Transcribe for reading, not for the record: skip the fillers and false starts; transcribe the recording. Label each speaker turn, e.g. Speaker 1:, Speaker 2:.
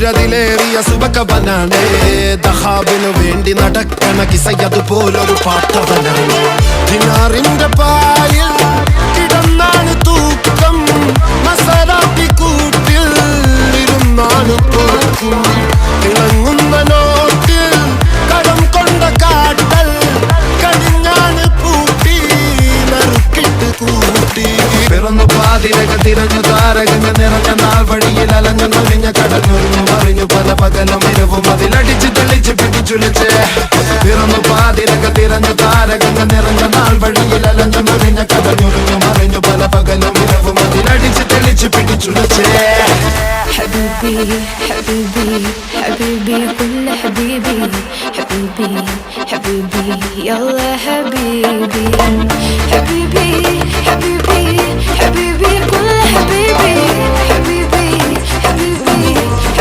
Speaker 1: സൂര്യതിലേറിയ സുബകവനാണ് ദഹാബിനു വേണ്ടി നടക്കണ കിസയതുപോലൊരു പാട്ടവനാണ് ദിനാറിന്റെ പായിൽ കിടന്നാണ് തൂക്കം മസറാത്തി കൂട്ടിൽ ഇരുന്നാണ് തോക്കും തിളങ്ങുന്ന നോട്ടിൽ കടം കൊണ്ട കാട്ടൽ കടിഞ്ഞാണ് പൂട്ടി നറുക്കിട്ട് കൂട്ടി പിറന്നു പാതിരക തിരഞ്ഞു താരകങ്ങൾ നിറഞ്ഞ നാൾ വഴിയിൽ അലഞ്ഞു നൊലിഞ്ഞ കടഞ്ഞൊരിഞ്ഞു മറിഞ്ഞു പല പകലും ഇരവും അതിലടിച്ച് തെളിച്ച് പിടിച്ചുലിച്ച് പിറന്നു പാതിരക തിരഞ്ഞു താരകങ്ങൾ നിറഞ്ഞ നാൾ വഴിയിൽ അലഞ്ഞു നൊലിഞ്ഞ കടഞ്ഞൊരിഞ്ഞു മറിഞ്ഞു പല പകലും ഇരവും അതിലടിച്ച് തെളിച്ച് പിടിച്ചുലിച്ച്
Speaker 2: حبيبي حبيبي حبيبي كل حبيبي حبيبي حبيبي يلا حبيبي حبيبي